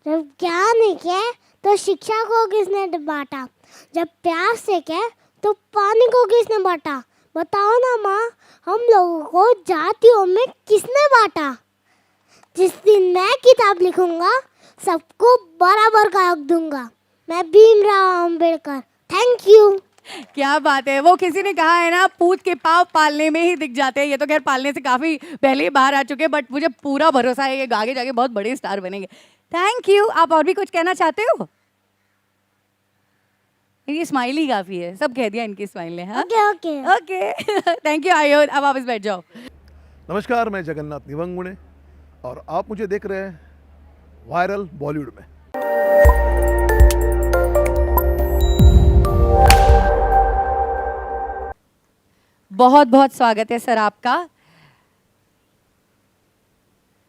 जब ज्ञान एक है तो शिक्षा को किसने बांटा? जब प्यास एक है तो पानी को किसने बांटा? बताओ ना माँ, हम लोगों को जातियों में किसने बांटा? जिस दिन मैं किताब लिखूंगा सबको बराबर का हक दूंगा। मैं भीमराव अंबेडकर। Thank you. क्या बात है। वो किसी ने कहा है ना, पूत के पाँव पालने में ही दिख जाते हैं। ये तो खैर पालने से काफी पहले ही बाहर आ चुके हैं, बट मुझे पूरा भरोसा है कि आगे जाके बहुत बड़े स्टार बनेंगे। Thank you. आप और भी कुछ कहना चाहते हो? इनकी स्माइल ही काफी है, सब कह दिया इनकी स्माइल ने। हाँ, okay okay okay. Thank you आयुध। अब वापस बैठ जाओ। नमस्कार, मैं जगन्नाथ निवंगुणे और आप मुझे देख रहे हैं वायरल बॉलीवुड में। बहुत बहुत स्वागत है सर आपका।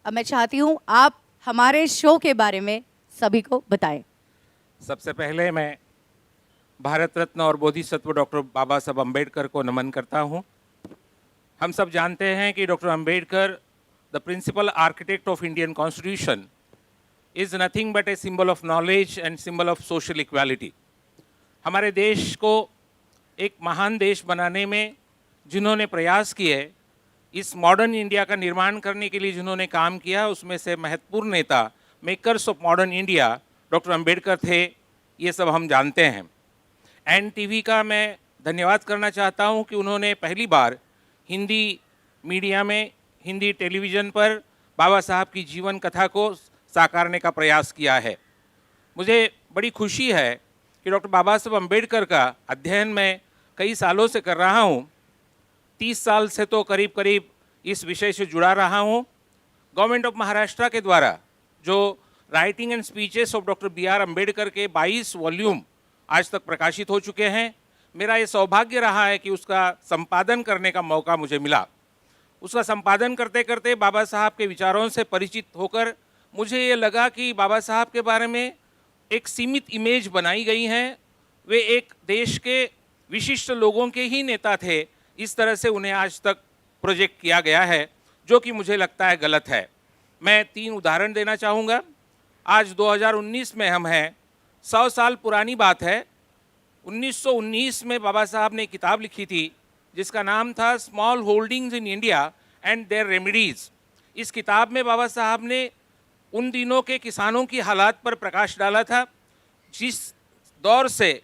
अब मैं चाहती हूँ आप हमारे शो के बारे में सभी को बताएं। सबसे पहले मैं भारत रत्न और बोधिसत्व डॉक्टर बाबा साहब अम्बेडकर को नमन करता हूँ। हम सब जानते हैं कि doctor Ambedkar, the principal architect of Indian constitution, is nothing but a symbol of knowledge and symbol of social equality. हमारे देश को एक महान देश बनाने में जिन्होंने प्रयास किए, इस मॉडर्न इंडिया का निर्माण करने के लिए जिन्होंने काम किया, उसमें से महत्वपूर्ण नेता, makers of modern India doctor Ambedkar थे। ये सब हम जानते हैं। NTV का मैं धन्यवाद करना चाहता हूं कि उन्होंने पहली बार हिंदी मीडिया में, हिंदी टेलीविज़न पर बाबा साहब की जीवन कथा को साकारने का प्रयास किया है। मुझे बड़ी खुशी है कि डॉक्टर बाबा साहब अम्बेडकर का अध्ययन मैं कई सालों से कर रहा हूं। 30 साल से तो करीब करीब इस विषय से जुड़ा रहा हूं। गवर्नमेंट ऑफ महाराष्ट्र के द्वारा जो writing and speeches of doctor BR Ambedkar के 22 वॉल्यूम आज तक प्रकाशित हो चुके हैं। मेरा ये सौभाग्य रहा है कि उसका संपादन करने का मौका मुझे मिला। उसका संपादन करते करते बाबा साहब के विचारों से परिचित होकर मुझे ये लगा कि बाबा साहब के बारे में एक सीमित इमेज बनाई गई है। वे एक देश के विशिष्ट लोगों के ही नेता थे, इस तरह से उन्हें आज तक प्रोजेक्ट किया गया है, जो कि मुझे लगता है गलत है। मैं 3 उदाहरण देना चाहूँगा। आज 2019 में हम हैं। 100 साल पुरानी बात है। 1919 में बाबा साहब ने किताब लिखी थी जिसका नाम था small holdings in India and their remedies. इस किताब में बाबा साहब ने उन दिनों के किसानों की हालात पर प्रकाश डाला था, जिस दौर से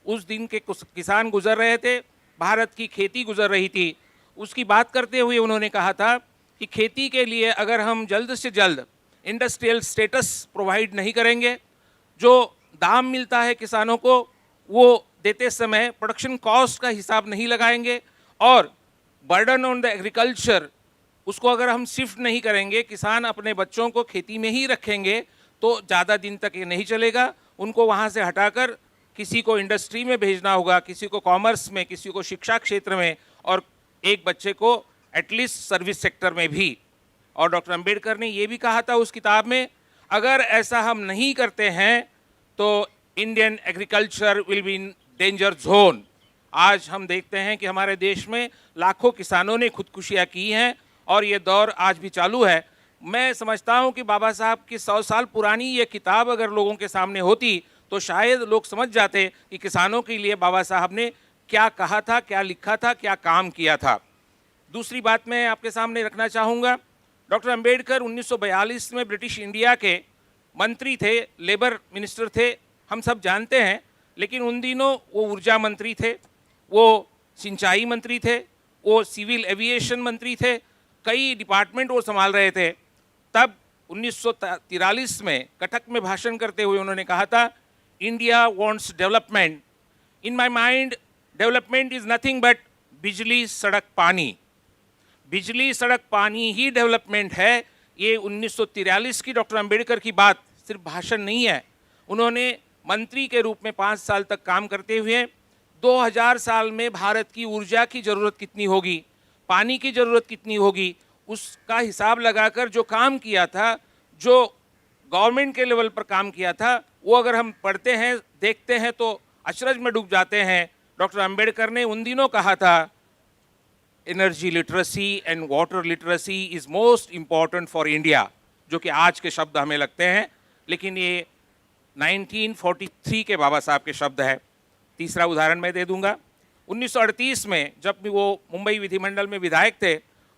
उस दिन के किसान गुजर रहे थे, भारत की खेती गुजर रही थी। उसकी बात करते हुए उन्होंने कहा था कि खेती के लिए अगर हम जल्द से जल्द इंडस्ट्रियल स्टेटस प्रोवाइड नहीं करेंगे, जो दाम मिलता है किसानों को वो देते समय प्रोडक्शन कॉस्ट का हिसाब नहीं लगाएंगे, और बर्डन ऑन द एग्रीकल्चर उसको अगर हम शिफ्ट नहीं करेंगे, किसान अपने बच्चों को खेती में ही रखेंगे, तो ज़्यादा दिन तक ये नहीं चलेगा। उनको वहाँ से हटाकर किसी को इंडस्ट्री में भेजना होगा, किसी को कॉमर्स में, किसी को शिक्षा क्षेत्र में, और एक बच्चे को एटलीस्ट सर्विस सेक्टर में भी। और डॉक्टर अम्बेडकर ने ये भी कहा था उस किताब में, अगर ऐसा हम नहीं करते हैं तो Indian agriculture will be in danger zone. आज हम देखते हैं कि हमारे देश में लाखों किसानों ने खुदकुशियाँ की हैं और ये दौर आज भी चालू है। मैं समझता हूँ कि बाबा साहब की 100 साल पुरानी ये किताब अगर लोगों के सामने होती तो शायद लोग समझ जाते कि किसानों के लिए बाबा साहब ने क्या कहा था, क्या लिखा था, क्या काम किया था। दूसरी बात मैं आपके सामने रखना चाहूँगा। डॉक्टर अम्बेडकर 1942 में ब्रिटिश इंडिया के मंत्री थे, लेबर मिनिस्टर थे, हम सब जानते हैं। लेकिन उन दिनों वो ऊर्जा मंत्री थे, वो सिंचाई मंत्री थे, वो सिविल एविएशन मंत्री थे, कई डिपार्टमेंट वो संभाल रहे थे। तब 1943 में कटक में भाषण करते हुए उन्होंने कहा था, India wants development. In my mind development is nothing but बिजली, सड़क, पानी। बिजली, सड़क, पानी ही डेवलपमेंट है। ये 1943 की डॉक्टर अम्बेडकर की बात सिर्फ भाषण नहीं है। उन्होंने मंत्री के रूप में 5 साल तक काम करते हुए 2000 साल में भारत की ऊर्जा की ज़रूरत कितनी होगी, पानी की ज़रूरत कितनी होगी, उसका हिसाब लगाकर जो काम किया था, जो गवर्नमेंट के लेवल पर काम किया था, वो अगर हम पढ़ते हैं, देखते हैं तो अचरज में डूब जाते हैं। डॉक्टर अम्बेडकर ने उन दिनों कहा था, energy literacy and water literacy is most important for India, जो कि आज के शब्द हमें लगते हैं। लेकिन ये 1943 के बाबा साहब के शब्द है। तीसरा उदाहरण मैं दे दूंगा। 1938 में जब भी वो मुंबई विधिमंडल में विधायक थे,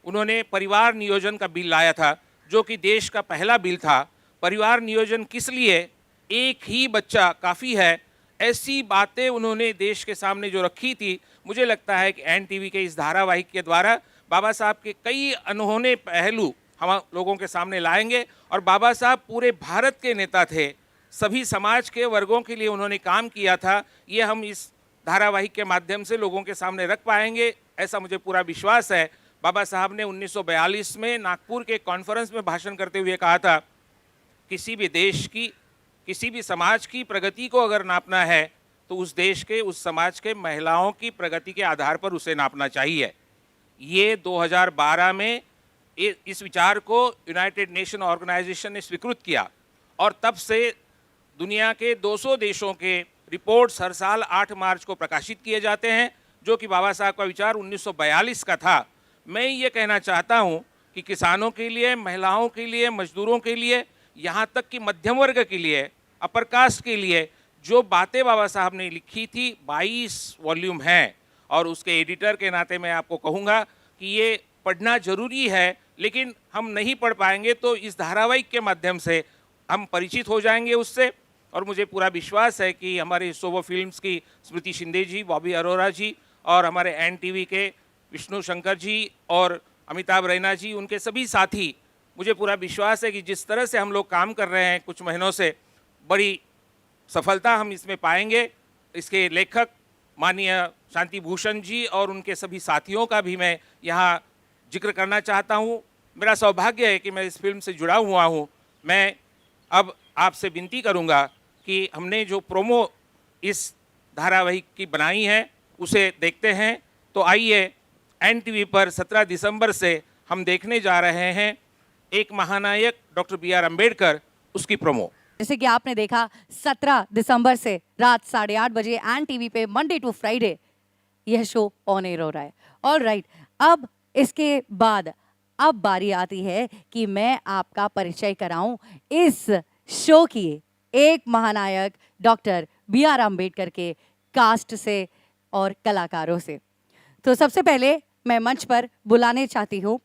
उन्होंने परिवार नियोजन का बिल लाया था, जो कि देश का पहला बिल था। परिवार नियोजन किस लिए, एक ही बच्चा काफ़ी है, ऐसी बातें उन्होंने देश के सामने जो रखी थी। मुझे लगता है कि NTV के इस धारावाहिक के द्वारा बाबा साहब के कई अनहोने पहलू हम लोगों के सामने लाएंगे। और बाबा साहब पूरे भारत के नेता थे, सभी समाज के वर्गों के लिए उन्होंने काम किया था। ये हम इस धारावाहिक के माध्यम से लोगों के सामने रख पाएंगे, ऐसा मुझे पूरा विश्वास है। बाबा साहब ने 1942 में नागपुर के कॉन्फ्रेंस में भाषण करते हुए कहा था, किसी भी देश की, किसी भी समाज की प्रगति को अगर नापना है तो उस देश के, उस समाज के महिलाओं की प्रगति के आधार पर उसे नापना चाहिए। ये 2012 में इस विचार को यूनाइटेड नेशन ऑर्गेनाइजेशन ने स्वीकृत किया और तब से दुनिया के 200 देशों के रिपोर्ट्स हर साल 8 मार्च को प्रकाशित किए जाते हैं, जो कि बाबा साहब का विचार 1942 का था। मैं ये कहना चाहता हूँ कि किसानों के लिए, महिलाओं के लिए, मजदूरों के लिए, यहाँ तक कि मध्यम वर्ग के लिए, अपर कास्ट के लिए जो बातें बाबा साहब ने लिखी थी, 22 वॉल्यूम हैं। और उसके एडिटर के नाते मैं आपको कहूँगा कि ये पढ़ना जरूरी है, लेकिन हम नहीं पढ़ पाएंगे तो इस धारावाहिक के माध्यम से हम परिचित हो जाएंगे उससे। और मुझे पूरा विश्वास है कि हमारे सोबो फिल्म्स की स्मृति शिंदे जी, बॉबी अरोरा जी और हमारे NTV के विष्णु शंकर जी और अमिताभ रैना जी, उनके सभी साथी, मुझे पूरा विश्वास है कि जिस तरह से हम लोग काम कर रहे हैं कुछ महीनों से, बड़ी सफलता हम इसमें पाएंगे। इसके लेखक माननीय शांति भूषण जी और उनके सभी साथियों का भी मैं यहाँ जिक्र करना चाहता हूँ। मेरा सौभाग्य है कि मैं इस फिल्म से जुड़ा हुआ हूँ। मैं अब आपसे विनती करूँगा कि हमने जो प्रोमो इस धारावाहिक की बनाई है उसे देखते हैं। तो आइए, NTV पर 17 दिसंबर से हम देखने जा रहे हैं एक महानायक डॉक्टर BR अम्बेडकर, उसकी प्रोमो। जैसे कि आपने देखा 17 दिसंबर से रात 8:30 बजे NTV पे मंडे टू फ्राइडे यह शो ऑन एयर हो रहा है। ऑल राइट, अब इसके बाद अब बारी आती है कि मैं आपका परिचय कराऊं इस शो की एक महानायक डॉक्टर BR अम्बेडकर के कास्ट से और कलाकारों से। तो सबसे पहले मैं मंच पर बुलाने चाहती हूँ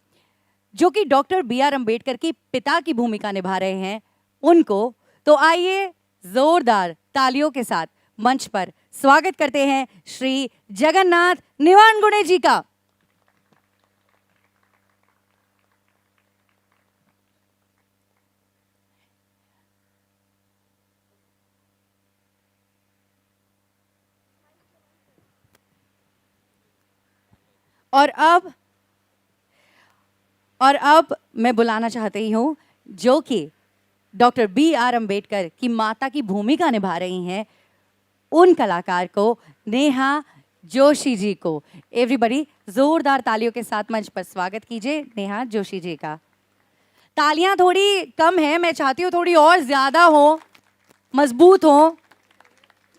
जो कि डॉक्टर BR अम्बेडकर की पिता की भूमिका निभा रहे हैं उनको। तो आइए जोरदार तालियों के साथ मंच पर स्वागत करते हैं श्री जगन्नाथ निवानगुणे जी का। और अब मैं बुलाना चाहती हूँ जो कि डॉक्टर BR अम्बेडकर की माता की भूमिका निभा रही हैं उन कलाकार को, नेहा जोशी जी को। एवरीबॉडी जोरदार तालियों के साथ मंच पर स्वागत कीजिए नेहा जोशी जी का। तालियां थोड़ी कम है, मैं चाहती हूँ थोड़ी और ज्यादा हो, मजबूत हो,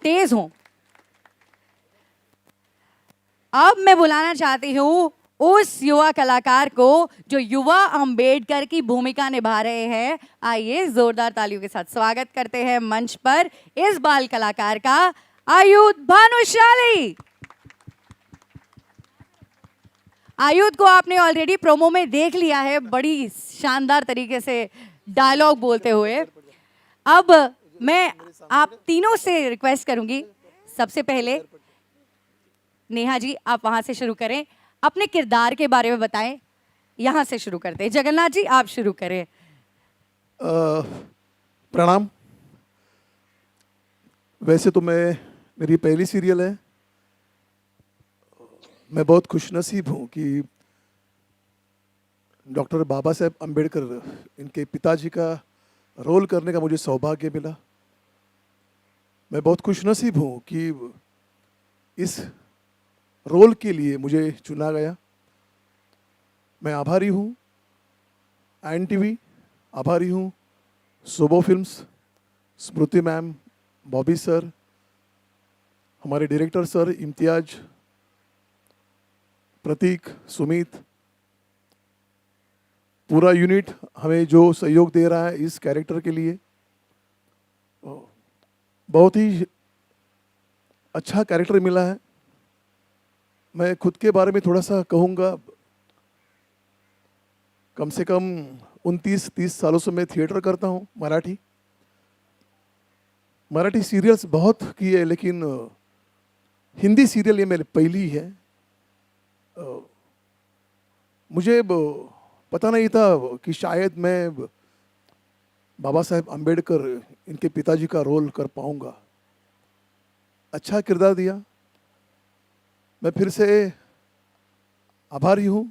तेज हो। अब मैं बुलाना चाहती हूँ उस युवा कलाकार को जो युवा अंबेडकर की भूमिका निभा रहे हैं। आइए जोरदार तालियों के साथ स्वागत करते हैं मंच पर इस बाल कलाकार का, आयुध भानुशाली। आयुध को आपने ऑलरेडी प्रोमो में देख लिया है, बड़ी शानदार तरीके से डायलॉग बोलते हुए। अब मैं आप तीनों से रिक्वेस्ट करूंगी, सबसे पहले नेहा जी आप वहां से शुरू करें, अपने किरदार के बारे में बताएं। यहां से शुरू करते हैं, जगन्नाथ जी आप शुरू करें। प्रणाम। वैसे तो मेरी पहली सीरियल है। मैं बहुत खुशनसीब हूँ कि डॉक्टर बाबा साहेब अम्बेडकर, इनके पिताजी का रोल करने का मुझे सौभाग्य मिला। मैं बहुत खुशनसीब हूँ कि इस रोल के लिए मुझे चुना गया। मैं आभारी हूँ NTV, आभारी हूँ सोबो फिल्म्स, स्मृति मैम, बॉबी सर, हमारे डायरेक्टर सर इम्तियाज, प्रतीक, सुमित, पूरा यूनिट हमें जो सहयोग दे रहा है इस कैरेक्टर के लिए। बहुत ही अच्छा कैरेक्टर मिला है। मैं खुद के बारे में थोड़ा सा कहूँगा, कम से कम 29-30 सालों से मैं थिएटर करता हूँ, मराठी सीरियल्स बहुत किए, लेकिन हिंदी सीरियल ये मेरी पहली है। मुझे पता नहीं था कि शायद मैं बाबा साहेब अम्बेडकर इनके पिताजी का रोल कर पाऊंगा। अच्छा किरदार दिया। मैं फिर से आभारी हूँ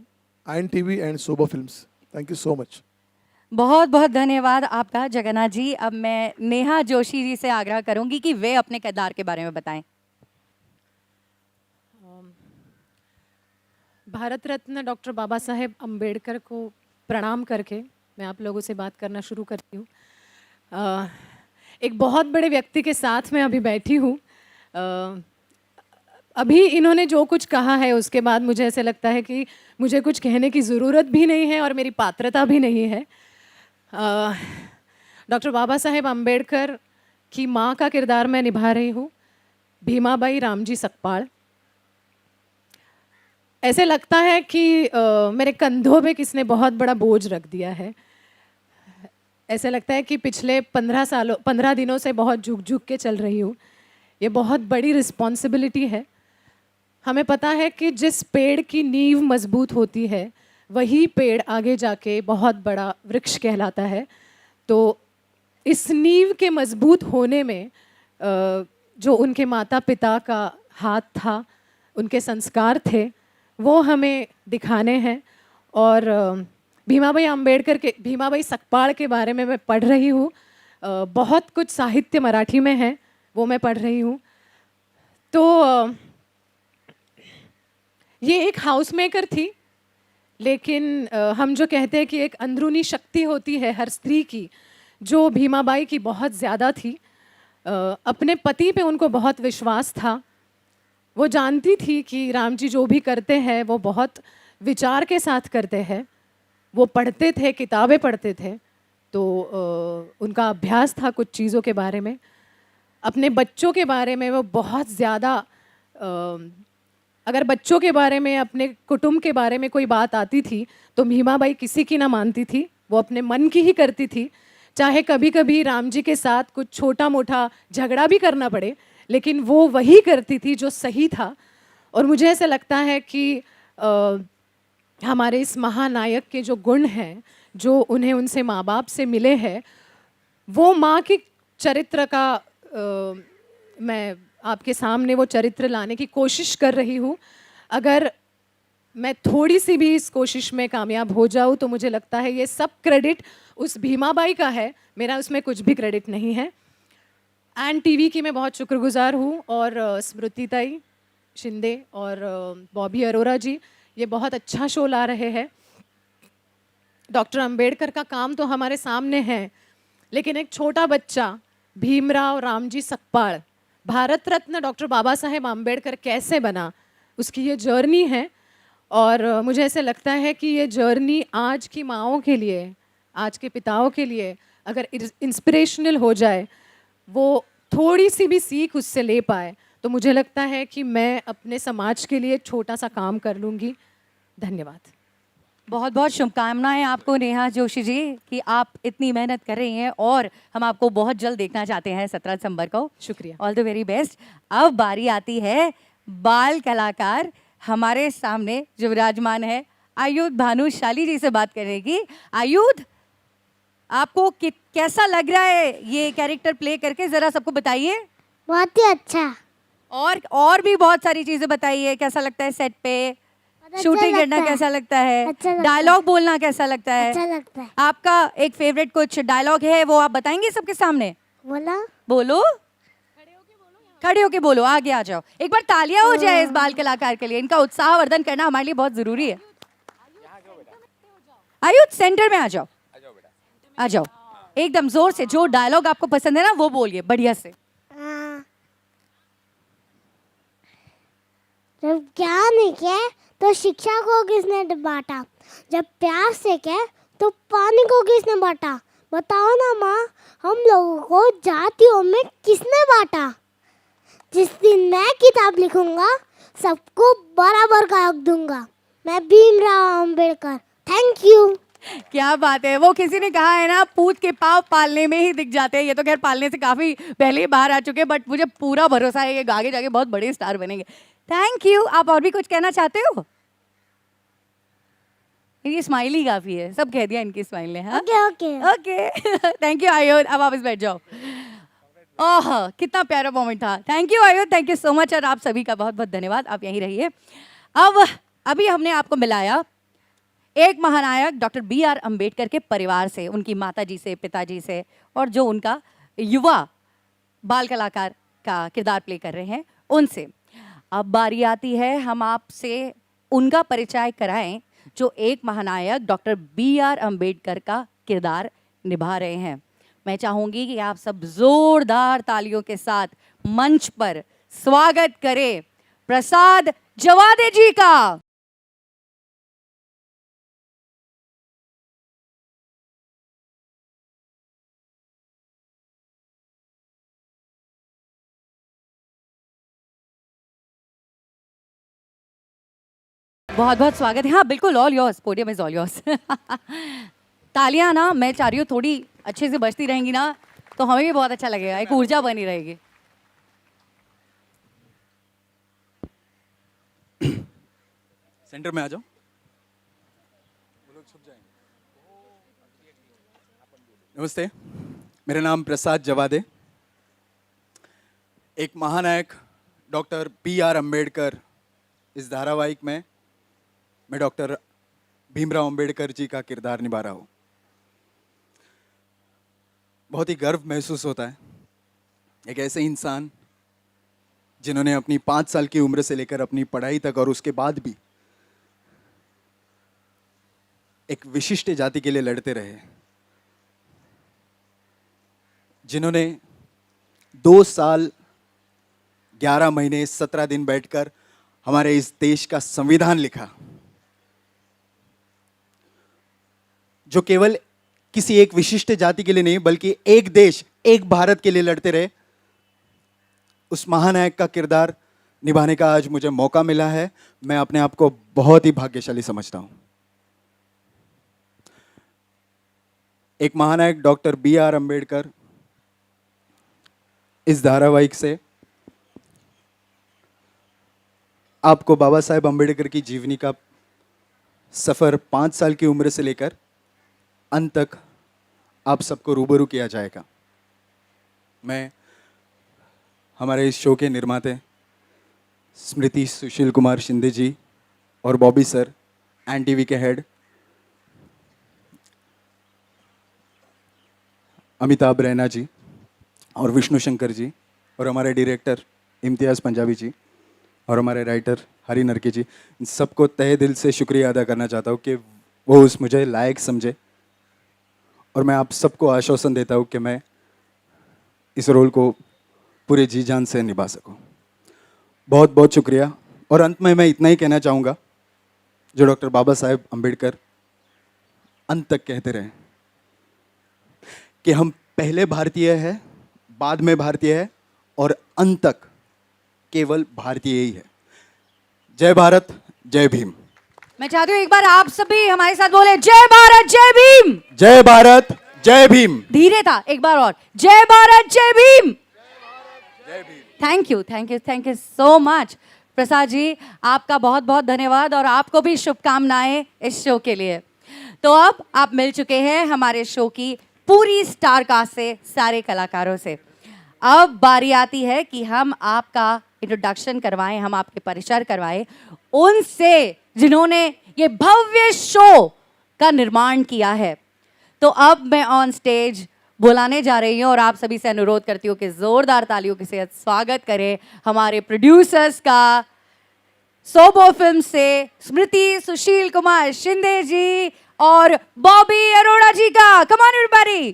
INTV and Shobha films. Thank you so much. बहुत बहुत धन्यवाद आपका जगन्नाथ जी। अब मैं नेहा जोशी जी से आग्रह करूंगी कि वे अपने किरदार के बारे में बताएं। भारत रत्न डॉक्टर बाबा साहेब अम्बेडकर को प्रणाम करके मैं आप लोगों से बात करना शुरू करती हूँ। एक बहुत बड़े व्यक्ति के साथ मैं अभी बैठी हूँ। अभी इन्होंने जो कुछ कहा है उसके बाद मुझे ऐसे लगता है कि मुझे कुछ कहने की ज़रूरत भी नहीं है और मेरी पात्रता भी नहीं है। डॉक्टर बाबा साहेब अम्बेडकर की माँ का किरदार मैं निभा रही हूँ, भीमाबाई रामजी सकपाल। ऐसे लगता है कि मेरे कंधों पे किसने बहुत बड़ा बोझ रख दिया है। ऐसे लगता है कि पिछले 15 दिनों से बहुत झुक झुक के चल रही हूँ। ये बहुत बड़ी रिस्पॉन्सिबिलिटी है। हमें पता है कि जिस पेड़ की नींव मजबूत होती है वही पेड़ आगे जाके बहुत बड़ा वृक्ष कहलाता है। तो इस नींव के मजबूत होने में जो उनके माता पिता का हाथ था, उनके संस्कार थे, वो हमें दिखाने हैं। और भीमाबाई सकपाल के बारे में मैं पढ़ रही हूँ। बहुत कुछ साहित्य मराठी में है, वो मैं पढ़ रही हूँ। तो ये एक हाउस मेकर थी, लेकिन हम जो कहते हैं कि एक अंदरूनी शक्ति होती है हर स्त्री की, जो भीमाबाई की बहुत ज़्यादा थी। अपने पति पे उनको बहुत विश्वास था। वो जानती थी कि राम जी जो भी करते हैं वो बहुत विचार के साथ करते हैं। वो पढ़ते थे, किताबें पढ़ते थे, तो उनका अभ्यास था कुछ चीज़ों के बारे में। अपने बच्चों के बारे में वो बहुत ज़्यादा, अगर बच्चों के बारे में, अपने कुटुंब के बारे में कोई बात आती थी तो भीमाबाई किसी की ना मानती थी, वो अपने मन की ही करती थी। चाहे कभी कभी राम जी के साथ कुछ छोटा मोटा झगड़ा भी करना पड़े, लेकिन वो वही करती थी जो सही था। और मुझे ऐसा लगता है कि हमारे इस महानायक के जो गुण हैं, जो उन्हें उनसे माँ बाप से मिले हैं, वो माँ के चरित्र का मैं आपके सामने वो चरित्र लाने की कोशिश कर रही हूँ। अगर मैं थोड़ी सी भी इस कोशिश में कामयाब हो जाऊँ तो मुझे लगता है ये सब क्रेडिट उस भीमाबाई का है, मेरा उसमें कुछ भी क्रेडिट नहीं है। INTV की मैं बहुत शुक्रगुजार हूँ, और स्मृतिताई शिंदे और बॉबी अरोरा जी ये बहुत अच्छा शो ला रहे हैं। डॉक्टर अंबेडकर का काम तो हमारे सामने है, लेकिन एक छोटा बच्चा भीमराव रामजी सकपाल भारत रत्न डॉक्टर बाबा साहेब अम्बेडकर कैसे बना, उसकी ये जर्नी है। और मुझे ऐसे लगता है कि ये जर्नी आज की माँओं के लिए, आज के पिताओं के लिए अगर इंस्पिरेशनल हो जाए, वो थोड़ी सी भी सीख उससे ले पाए, तो मुझे लगता है कि मैं अपने समाज के लिए छोटा सा काम कर लूँगी। धन्यवाद। बहुत बहुत शुभकामनाएं आपको नेहा जोशी जी कि आप इतनी मेहनत कर रही हैं, और हम आपको बहुत जल्द देखना चाहते हैं 17 दिसंबर को। शुक्रिया। All the very best. अब बारी आती है बाल कलाकार हमारे सामने जो विराजमान है आयुध भानुशाली जी से बात करने की। आयुध, आपको कैसा लग रहा है ये कैरेक्टर प्ले करके, जरा सबको बताइए। बहुत ही अच्छा। और भी बहुत सारी चीजें बताइए, कैसा लगता है सेट पे अच्छा शूटिंग लगता करना, है। कैसा लगता है, अच्छा लगता डायलॉग बोलना कैसा लगता है? अच्छा लगता है। आपका एक फेवरेट कुछ डायलॉग है वो आप बताएंगे सबके सामने? बोला। बोलो, खड़े होके बोलो, आगे आ जाओ। एक बार तालियां हो जाए इस बाल कलाकार के लिए, इनका उत्साहवर्धन करना हमारे लिए बहुत जरूरी है। आयुध सेंटर में आ जाओ, आ जाओ एकदम जोर से। जो डायलॉग आपको पसंद है ना वो बोलिए बढ़िया से। हाँ। जब ज्ञान है तो शिक्षा को किसने बांटा, जब प्यास से क्या तो पानी को किसने बांटा, बताओ ना माँ, हम लोगों को जातियों में किसने बांटा? जिस दिन मैं किताब लिखूंगा सबको बराबर का हक दूंगा। मैं भीमराव अंबेडकर। Thank you. क्या बात है, वो किसी ने कहा है ना, पूत के पाँव पालने में ही दिख जाते हैं। ये तो खैर पालने से काफी पहले ही बाहर आ चुके हैं, बट मुझे पूरा भरोसा है ये आगे जाके बहुत बड़े स्टार बनेंगे। Thank you. आप और भी कुछ कहना चाहते हो? ये स्माइल ही काफी है, सब कह दिया इनकी स्माइल ने। हाँ okay okay. Okay thank you आयुध। अब वापस बैठ जाओ। ओह कितना प्यारा मोमेंट था। थैंक यू आयुध, थैंक यू सो मच। और आप सभी का बहुत बहुत धन्यवाद, आप यहीं रहिए। अब अभी हमने आपको मिलाया एक महानायक डॉक्टर B.R. अंबेडकर के परिवार से, उनकी माताजी से, पिताजी से, और जो उनका युवा बाल कलाकार का किरदार प्ले कर रहे हैं उनसे। अब बारी आती है हम आपसे उनका परिचय कराएं जो एक महानायक डॉक्टर B.R. अंबेडकर का किरदार निभा रहे हैं। मैं चाहूंगी कि आप सब जोरदार तालियों के साथ मंच पर स्वागत करें प्रसाद जवादे जी का। बहुत बहुत स्वागत है। हाँ बिल्कुल, all yours, podium is all yours. तालियां ना, मैं चाह रही हूँ थोड़ी अच्छे से बजती रहेंगी ना तो हमें भी बहुत अच्छा लगेगा, एक ऊर्जा बनी रहेगी। सेंटर में आ जाओ। नमस्ते, मेरा नाम प्रसाद जवादे। एक महानायक डॉक्टर B.R. अंबेडकर इस धारावाहिक में मैं डॉक्टर भीमराव अंबेडकर जी का किरदार निभा रहा हूँ। बहुत ही गर्व महसूस होता है, एक ऐसे इंसान जिन्होंने अपनी 5 साल की उम्र से लेकर अपनी पढ़ाई तक और उसके बाद भी एक विशिष्ट जाति के लिए लड़ते रहे, जिन्होंने 2 साल 11 महीने 17 दिन बैठकर हमारे इस देश का संविधान लिखा, जो केवल किसी एक विशिष्ट जाति के लिए नहीं बल्कि एक देश, एक भारत के लिए लड़ते रहे। उस महानायक का किरदार निभाने का आज मुझे मौका मिला है। मैं अपने आप को बहुत ही भाग्यशाली समझता हूं। एक महानायक डॉक्टर B.R. अंबेडकर इस धारावाहिक से आपको बाबा साहेब अंबेडकर की जीवनी का सफर 5 साल की उम्र से लेकर अंत तक आप सबको रूबरू किया जाएगा। मैं हमारे इस शो के निर्माते स्मृति सुशील कुमार शिंदे जी और बॉबी सर, NTV के हेड अमिताभ रैना जी और विष्णु शंकर जी और हमारे डायरेक्टर इम्तियाज़ पंजाबी जी और हमारे राइटर हरी नरके जी, इन सबको तहे दिल से शुक्रिया अदा करना चाहता हूँ कि वो उस मुझे लायक समझे। और मैं आप सबको आश्वासन देता हूँ कि मैं इस रोल को पूरे जी जान से निभा सकूँ। बहुत बहुत शुक्रिया। और अंत में मैं इतना ही कहना चाहूँगा जो डॉक्टर बाबा साहेब अंबेडकर अंत तक कहते रहे कि हम पहले भारतीय हैं, बाद में भारतीय है और अंत तक केवल भारतीय ही है। जय भारत, जय भीम। मैं चाहती हूँ एक बार आप सभी हमारे साथ बोले जय भारत जय भीम। जय भारत, जय भीम। धीरे था, एक बार और, जय भारत जय Bhim. Thank you, thank you, thank you so much Prasad ji, आपका बहुत बहुत धन्यवाद और आपको भी शुभकामनाएं इस शो के लिए। तो अब आप मिल चुके हैं हमारे शो की पूरी स्टार कास्ट से, सारे कलाकारों से। अब बारी आती है कि हम आपका इंट्रोडक्शन करवाएं, हम आपके परिचय करवाएं उनसे जिन्होंने ये भव्य शो का निर्माण किया है। तो अब मैं ऑन स्टेज बुलाने जा रही हूँ और आप सभी से अनुरोध करती हूँ कि जोरदार तालियों के साथ स्वागत करें हमारे प्रोड्यूसर्स का, सोबो फिल्म से स्मृति सुशील कुमार शिंदे जी और बॉबी अरोड़ा जी का। कम ऑन एवरीबॉडी,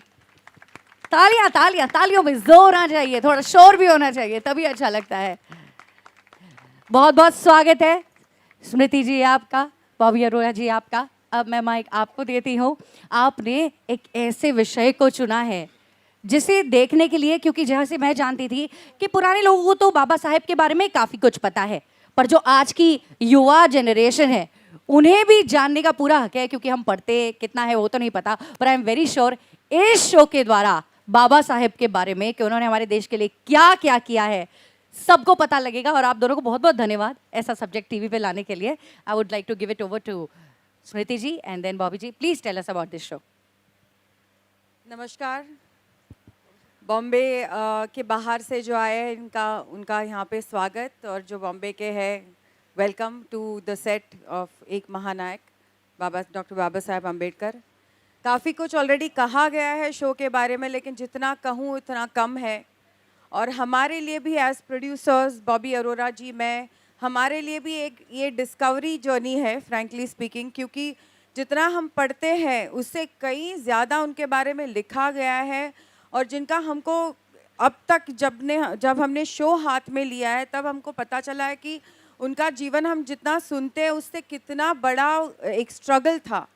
तालियां तालियां, तालियों में जोर आ चाहिए, थोड़ा शोर भी होना चाहिए, तभी अच्छा लगता है। बहुत बहुत स्वागत है स्मृति जी आपका, बॉबी अरोड़ा जी आपका। अब मैं माइक आपको देती हूँ। आपने एक ऐसे विषय को चुना है जिसे देखने के लिए, क्योंकि जैसे मैं जानती थी कि पुराने लोगों को तो बाबा साहेब के बारे में काफ़ी कुछ पता है, पर जो आज की युवा जनरेशन है उन्हें भी जानने का पूरा हक है, क्योंकि हम पढ़ते कितना है वो तो नहीं पता, पर आई एम वेरी श्योर इस शो के द्वारा बाबा साहेब के बारे में कि उन्होंने हमारे देश के लिए क्या क्या किया है सबको पता लगेगा। और आप दोनों को बहुत बहुत धन्यवाद ऐसा सब्जेक्ट टीवी पे लाने के लिए। I would like to give it over to Smriti ji and then Bobby ji. Please tell us about this show. नमस्कार। बॉम्बे के बाहर से जो आए हैं उनका यहाँ पे स्वागत, और जो बॉम्बे के हैं welcome to the set of एक महानायक डॉक्टर बाबा साहेब अम्बेडकर। काफ़ी कुछ ऑलरेडी कहा गया है शो के बारे में, लेकिन जितना कहूँ उतना कम है। और हमारे लिए भी एज प्रोड्यूसर्स, बॉबी अरोरा जी, मैं, हमारे लिए भी एक ये डिस्कवरी जर्नी है फ्रैंकली स्पीकिंग, क्योंकि जितना हम पढ़ते हैं उससे कई ज़्यादा उनके बारे में लिखा गया है, और जिनका हमको अब तक जब हमने शो हाथ में लिया है तब हमको पता चला है कि उनका जीवन हम जितना सुनते हैं उससे कितना बड़ा एक स्ट्रगल था।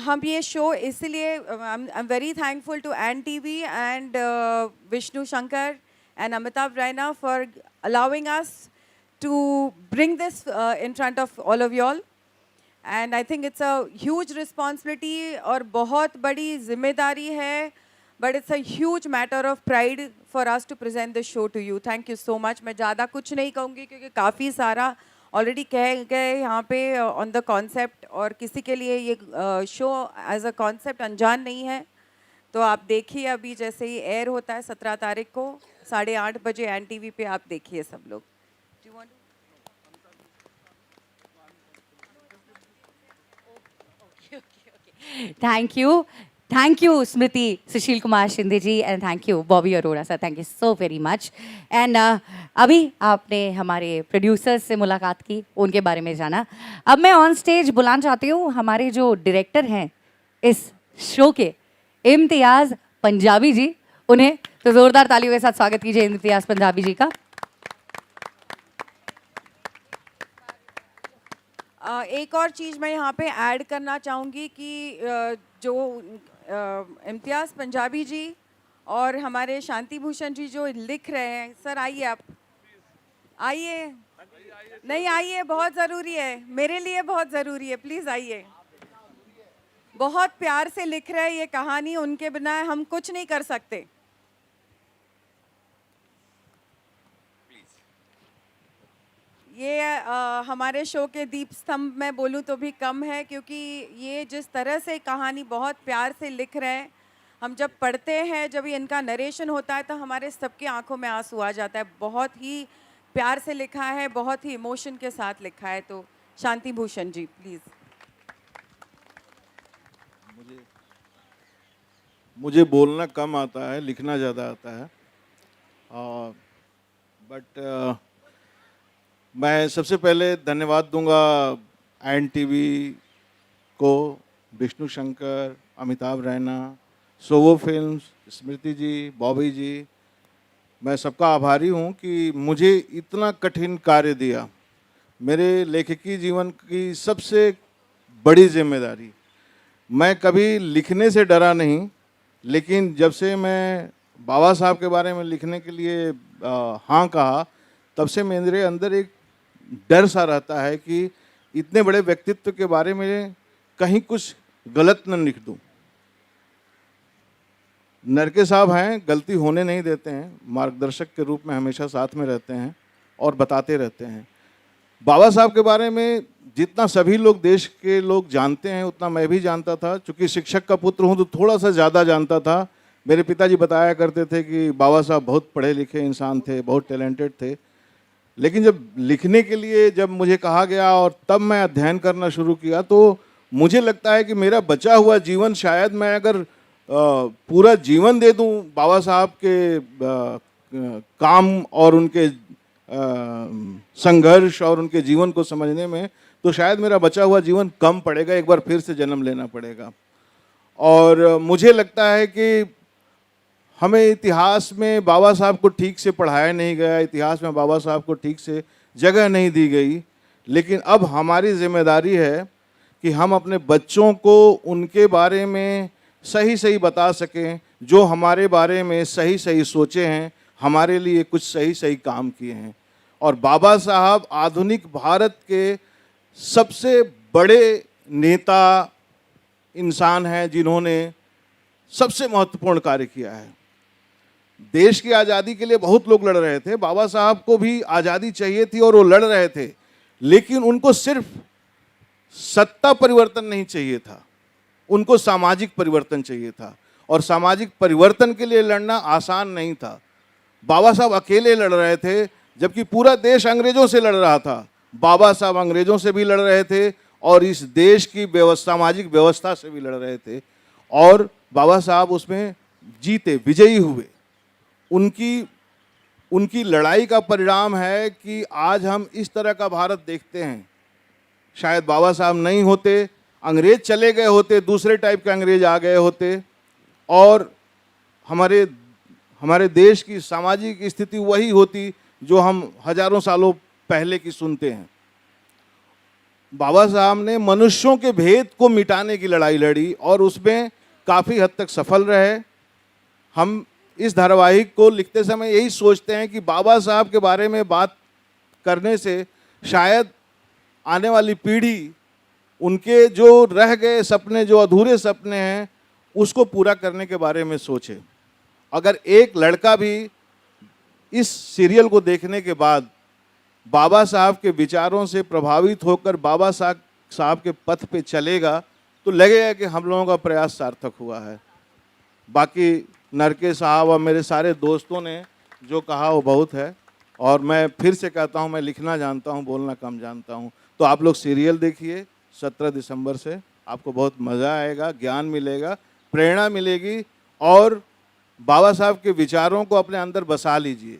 हम ये शो इसलिए I am very thankful to N TV and Vishnu Shankar and Amitabh Raina for allowing us to bring this in front of all of you all, and I think it's a huge responsibility और बहुत बड़ी जिम्मेदारी है, but it's a huge matter of pride for us to present this show to you. Thank you so much. मैं ज़्यादा कुछ नहीं कहूँगी क्योंकि काफ़ी सारा ऑलरेडी कह गए यहाँ पे ऑन द कॉन्सेप्ट, और किसी के लिए ये शो एज अ कॉन्सेप्ट अनजान नहीं है। तो आप देखिए, अभी जैसे ही एयर होता है 17 तारीख को 8:30 बजे एन टीवी पे, आप देखिए सब लोग। Thank you Smriti, Sushil Kumar Shinde ji, and thank you Bobby Arora sir. Thank you so very much. And अभी आपने हमारे प्रोड्यूसर्स से मुलाकात की, उनके बारे में जाना। अब मैं ऑन स्टेज बुलाना चाहती हूँ हमारे जो डायरेक्टर हैं इस शो के, इम्तियाज़ पंजाबी जी। उन्हें तो ज़ोरदार तालियों के साथ स्वागत कीजिए इम्तियाज़ पंजाबी जी का। एक और चीज़ मैं यहाँ पे ऐड करना चाहूँगी कि जो इम्तियाज़ पंजाबी जी और हमारे शांति भूषण जी जो लिख रहे हैं, सर आइए, आप आइए। नहीं आइए, बहुत ज़रूरी है, मेरे लिए बहुत ज़रूरी है, प्लीज़ आइए। बहुत प्यार से लिख रहे हैं ये कहानी, उनके बिना हम कुछ नहीं कर सकते। ये हमारे शो के दीप स्तंभ में बोलूँ तो भी कम है, क्योंकि ये जिस तरह से कहानी बहुत प्यार से लिख रहे हैं, हम जब पढ़ते हैं, जब ये इनका नरेशन होता है तो हमारे सबकी आंखों में आंसू आ जाता है। बहुत ही प्यार से लिखा है, बहुत ही इमोशन के साथ लिखा है। तो शांति भूषण जी प्लीज़। मुझे बोलना कम आता है, लिखना ज़्यादा आता है, बट मैं सबसे पहले धन्यवाद दूंगा एन टीवी को, विष्णु शंकर, अमिताभ रैना, सोवो फिल्म्स, स्मृति जी, बॉबी जी। मैं सबका आभारी हूं कि मुझे इतना कठिन कार्य दिया। मेरे लेखकी जीवन की सबसे बड़ी जिम्मेदारी। मैं कभी लिखने से डरा नहीं, लेकिन जब से मैं बाबा साहब के बारे में लिखने के लिए हाँ कहा, तब से मेरे अंदर एक डर सा रहता है कि इतने बड़े व्यक्तित्व के बारे में कहीं कुछ गलत न लिख दूं। नरके साहब हैं, गलती होने नहीं देते हैं, मार्गदर्शक के रूप में हमेशा साथ में रहते हैं और बताते रहते हैं। बाबा साहब के बारे में जितना सभी लोग, देश के लोग जानते हैं, उतना मैं भी जानता था। चूँकि शिक्षक का पुत्र हूँ तो थोड़ा सा ज़्यादा जानता था। मेरे पिताजी बताया करते थे कि बाबा साहब बहुत पढ़े लिखे इंसान थे, बहुत टैलेंटेड थे। लेकिन जब लिखने के लिए जब मुझे कहा गया और तब मैं अध्ययन करना शुरू किया, तो मुझे लगता है कि मेरा बचा हुआ जीवन, शायद मैं अगर पूरा जीवन दे दूं बाबा साहब के काम और उनके संघर्ष और उनके जीवन को समझने में, तो शायद मेरा बचा हुआ जीवन कम पड़ेगा, एक बार फिर से जन्म लेना पड़ेगा। और मुझे लगता है कि हमें इतिहास में बाबा साहब को ठीक से पढ़ाया नहीं गया, इतिहास में बाबा साहब को ठीक से जगह नहीं दी गई। लेकिन अब हमारी जिम्मेदारी है कि हम अपने बच्चों को उनके बारे में सही सही बता सकें, जो हमारे बारे में सही सही सोचे हैं, हमारे लिए कुछ सही सही काम किए हैं। और बाबा साहब आधुनिक भारत के सबसे बड़े नेता इंसान हैं जिन्होंने सबसे महत्वपूर्ण कार्य किया है। देश की आज़ादी के लिए बहुत लोग लड़ रहे थे, बाबा साहब को भी आज़ादी चाहिए थी और वो लड़ रहे थे, लेकिन उनको सिर्फ सत्ता परिवर्तन नहीं चाहिए था, उनको सामाजिक परिवर्तन चाहिए था। और सामाजिक परिवर्तन के लिए लड़ना आसान नहीं था। बाबा साहब अकेले लड़ रहे थे, जबकि पूरा देश अंग्रेजों से लड़ रहा था। बाबा साहब अंग्रेजों से भी लड़ रहे थे और इस देश की सामाजिक व्यवस्था से भी लड़ रहे थे, और बाबा साहब उसमें जीते, विजयी हुए। उनकी लड़ाई का परिणाम है कि आज हम इस तरह का भारत देखते हैं। शायद बाबा साहब नहीं होते, अंग्रेज चले गए होते, दूसरे टाइप के अंग्रेज आ गए होते, और हमारे देश की सामाजिक स्थिति वही होती जो हम हजारों सालों पहले की सुनते हैं। बाबा साहब ने मनुष्यों के भेद को मिटाने की लड़ाई लड़ी और उसमें काफ़ी हद तक सफल रहे। हम इस धारावाहिक को लिखते समय यही सोचते हैं कि बाबा साहब के बारे में बात करने से शायद आने वाली पीढ़ी उनके जो रह गए सपने, जो अधूरे सपने हैं, उसको पूरा करने के बारे में सोचे। अगर एक लड़का भी इस सीरियल को देखने के बाद बाबा साहब के विचारों से प्रभावित होकर बाबा साहब के पथ पे चलेगा, तो लगेगा कि हम लोगों का प्रयास सार्थक हुआ है। बाकी नरके साहब और मेरे सारे दोस्तों ने जो कहा वो बहुत है, और मैं फिर से कहता हूँ, मैं लिखना जानता हूँ, बोलना कम जानता हूँ। तो आप लोग सीरियल देखिए 17 दिसंबर से, आपको बहुत मज़ा आएगा, ज्ञान मिलेगा, प्रेरणा मिलेगी, और बाबा साहब के विचारों को अपने अंदर बसा लीजिए,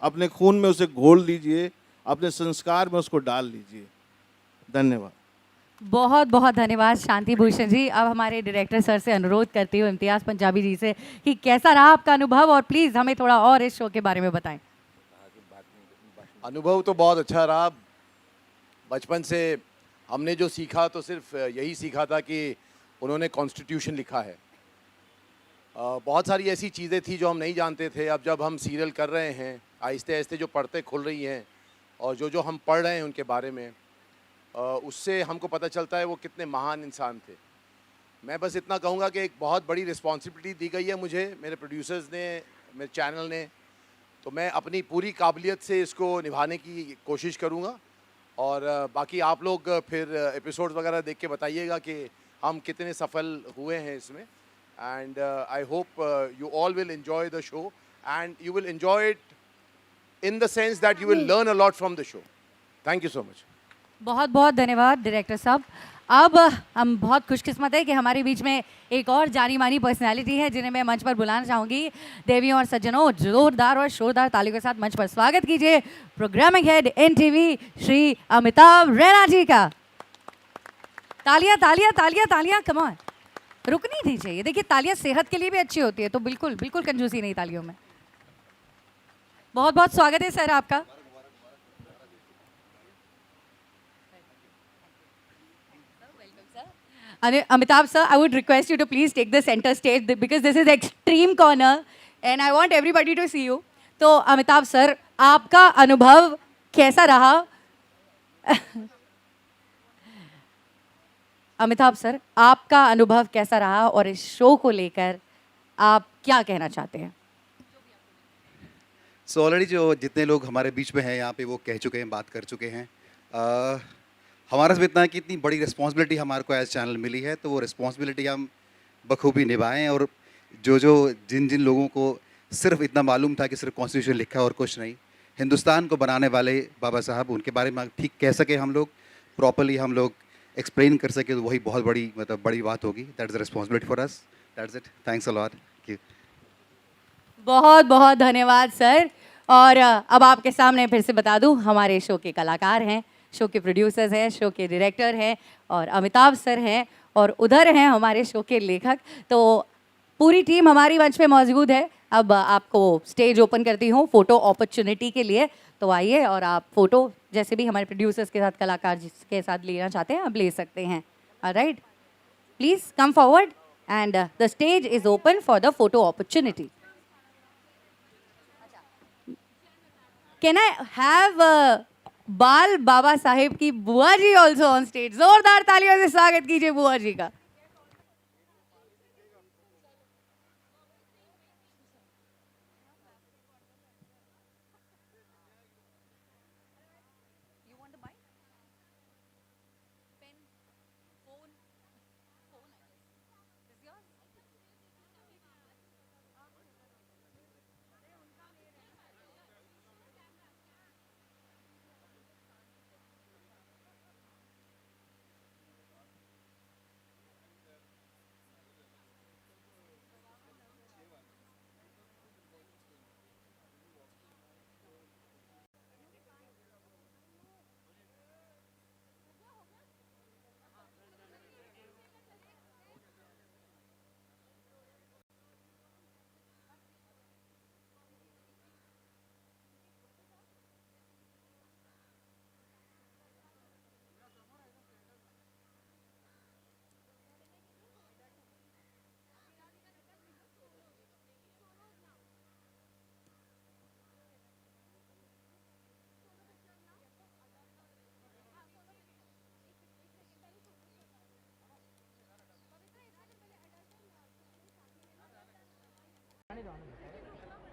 अपने खून में उसे घोल लीजिए, अपने संस्कार में उसको डाल लीजिए। धन्यवाद। बहुत बहुत धन्यवाद शांति भूषण जी। अब हमारे डायरेक्टर सर से अनुरोध करती हूँ इम्तियाज़ पंजाबी जी से कि कैसा रहा आपका अनुभव, और प्लीज़ हमें थोड़ा और इस शो के बारे में बताएं। अनुभव तो बहुत अच्छा रहा। बचपन से हमने जो सीखा तो सिर्फ यही सीखा था कि उन्होंने कॉन्स्टिट्यूशन लिखा है। बहुत सारी ऐसी चीज़ें थी जो हम नहीं जानते थे। अब जब हम सीरियल कर रहे हैं, आहिस्ते आहिस्ते जो पर्दे खुल रही हैं और जो हम पढ़ रहे हैं उनके बारे में, उससे हमको पता चलता है वो कितने महान इंसान थे। मैं बस इतना कहूँगा कि एक बहुत बड़ी रिस्पॉन्सिबिलिटी दी गई है मुझे, मेरे प्रोड्यूसर्स ने, मेरे चैनल ने, तो मैं अपनी पूरी काबिलियत से इसको निभाने की कोशिश करूँगा। और बाकी आप लोग फिर एपिसोड वगैरह देख के बताइएगा कि हम कितने सफल हुए हैं इसमें। And I hope you all will enjoy the show and you will enjoy it in the sense that you will learn a lot from the show. Thank you so much. बहुत बहुत धन्यवाद डायरेक्टर साहब। अब हम बहुत खुशकिस्मत है कि हमारे बीच में एक और जानी मानी पर्सनालिटी है जिन्हें मैं मंच पर बुलाना चाहूँगी। देवियों और सज्जनों, जोरदार और शोरदार तालियों के साथ मंच पर स्वागत कीजिए programming head NTV Shri Amitabh Raina ji का। तालियां तालियां तालियां तालियां, कम ऑन, रुकनी नहीं चाहिए। देखिए तालियां सेहत के लिए भी अच्छी होती है, तो बिल्कुल बिल्कुल कंजूसी नहीं तालियों में। बहुत बहुत स्वागत है सर आपका। Amitabh sir, I would request you to please take the center stage because this is extreme corner and I want everybody to see you. तो अमिताभ सर, आपका अनुभव कैसा रहा? अमिताभ सर, आपका अनुभव कैसा रहा और इस शो को लेकर आप क्या कहना चाहते हैं? सो ऑलरेडी जो जितने लोग हमारे बीच में हैं यहाँ पे वो कह चुके हैं, बात कर चुके हैं। हमारा सिर्फ इतना है कि इतनी बड़ी रिस्पॉन्सिबिलिटी हमारे को एज चैनल मिली है, तो वो रिस्पॉन्सिबिलिटी हम बखूबी निभाएं। और जिन जिन लोगों को सिर्फ इतना मालूम था कि सिर्फ कॉन्स्टिट्यूशन लिखा और कुछ नहीं, हिंदुस्तान को बनाने वाले बाबा साहब, उनके बारे में ठीक कह सके, हम लोग प्रॉपरली हम लोग एक्सप्लेन कर सके, तो वही बहुत बड़ी बड़ी बात होगी। That is responsibility for us. That's it. Thanks a lot. Thank you. बहुत बहुत धन्यवाद सर। और अब आपके सामने फिर से बता दूं, हमारे शो के कलाकार हैं, शो के प्रोड्यूसर्स हैं, शो के डायरेक्टर हैं, और अमिताभ सर हैं, और उधर हैं हमारे शो के लेखक। तो पूरी टीम हमारी मंच पे मौजूद है। अब आपको स्टेज ओपन करती हूँ फ़ोटो अपॉर्चुनिटी के लिए, तो आइए और आप फ़ोटो जैसे भी हमारे प्रोड्यूसर्स के साथ, कलाकार जिसके साथ लेना चाहते हैं आप ले सकते हैं। Alright, please come forward and the stage is open for the photo opportunity. Can I have बाल बाबा साहेब की बुआ जी also on stage? जोरदार तालियों से स्वागत कीजिए बुआ जी का.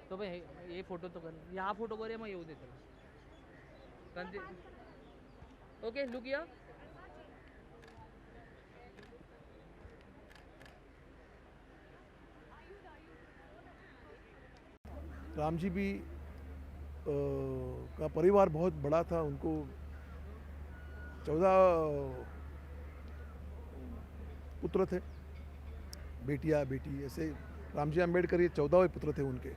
तो भाई ये फोटो तो कर यहाँ फोटो करूया मग येऊ दे त्याला ओके लुक या राम जी भी का परिवार बहुत बड़ा था। उनको 14 पुत्र थे, बेटियां बेटी, ऐसे रामजी अम्बेडकर ये 14वें पुत्र थे उनके।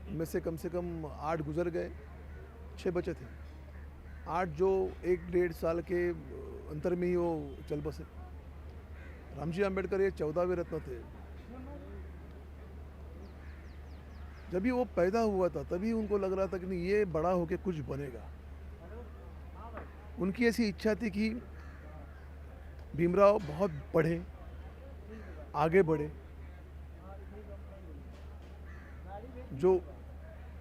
उनमें से कम 8 गुजर गए, 6 बचे थे। 8 जो 1-1.5 साल के अंतर में ही वो चल बसे। रामजी अम्बेडकर ये 14वें रत्न थे। जब भी वो पैदा हुआ था तभी उनको लग रहा था कि नहीं, ये बड़ा होके कुछ बनेगा। उनकी ऐसी इच्छा थी कि भीमराव बहुत पढ़े, आगे बढ़े। जो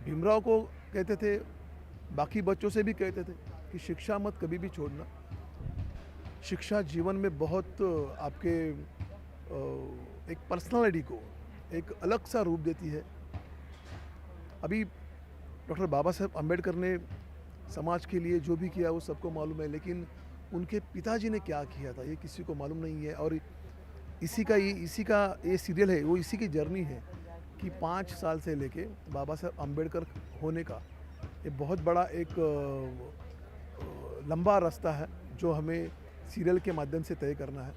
भीमराव को कहते थे, बाकी बच्चों से भी कहते थे कि शिक्षा मत कभी भी छोड़ना। शिक्षा जीवन में बहुत आपके एक पर्सनालिटी को एक अलग सा रूप देती है। अभी डॉक्टर बाबा साहब अम्बेडकर ने समाज के लिए जो भी किया वो सबको मालूम है, लेकिन उनके पिताजी ने क्या किया था ये किसी को मालूम नहीं है। और इसी का ये सीरियल है, वो इसी की जर्नी है कि 5 साल से लेके बाबा साहब अम्बेडकर होने का ये बहुत बड़ा एक लंबा रास्ता है जो हमें सीरियल के माध्यम से तय करना है।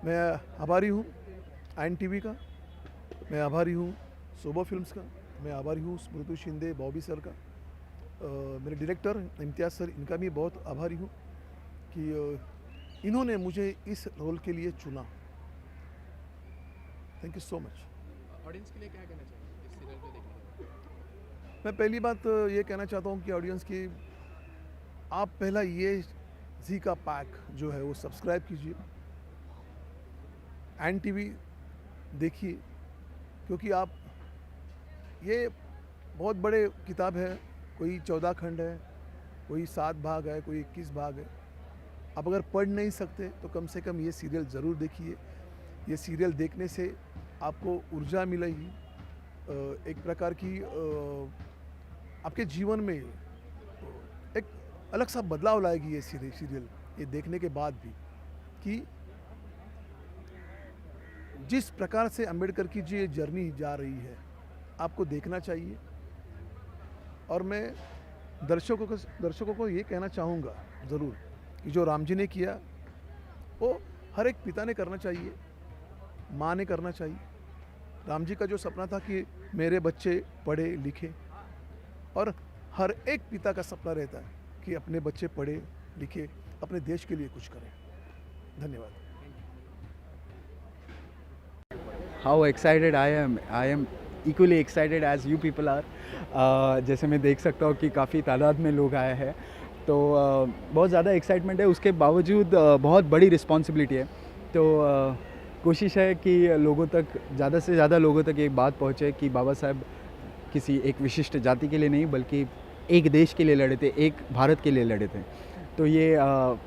मैं आभारी हूँ INTV का, मैं आभारी हूँ सोबो फिल्म्स का, मैं आभारी हूँ स्मृति शिंदे, बॉबी सर का, मेरे डायरेक्टर इम्तियाज़ सर, इनका भी बहुत आभारी हूँ कि इन्होंने मुझे इस रोल के लिए चुना। Thank you so much. Audience के लिए क्या कहना चाहिए इस सीरियल को देखने के? मैं पहली बात ये कहना चाहता हूँ कि ऑडियंस की आप पहला ये जी का पैक जो है वो सब्सक्राइब कीजिए, INTV देखिए, क्योंकि आप ये बहुत बड़े किताब है। कोई 14 खंड है, कोई 7 भाग है, कोई 21 भाग है। आप अगर पढ़ नहीं सकते तो कम से कम ये सीरियल ज़रूर देखिए। ये सीरियल देखने से आपको ऊर्जा मिलेगी, एक प्रकार की आपके जीवन में एक अलग सा बदलाव लाएगी ये सीरियल ये देखने के बाद भी, कि जिस प्रकार से अम्बेडकर की जो ये जर्नी जा रही है आपको देखना चाहिए। और मैं दर्शकों को ये कहना चाहूँगा ज़रूर कि जो राम जी ने किया वो हर एक पिता ने करना चाहिए, माँ ने करना चाहिए। राम जी का जो सपना था कि मेरे बच्चे पढ़े लिखे, और हर एक पिता का सपना रहता है कि अपने बच्चे पढ़े लिखे, अपने देश के लिए कुछ करें। धन्यवाद। How excited I am equally excited as you people are. जैसे मैं देख सकता हूँ कि काफ़ी तादाद में लोग आए हैं, तो बहुत ज़्यादा एक्साइटमेंट है, उसके बावजूद बहुत बड़ी रिस्पॉन्सिबिलिटी है। तो कोशिश है कि लोगों तक, ज़्यादा से ज़्यादा लोगों तक ये बात पहुँचे कि बाबा साहब किसी एक विशिष्ट जाति के लिए नहीं बल्कि एक देश के लिए लड़े थे, एक भारत के लिए लड़े थे। तो ये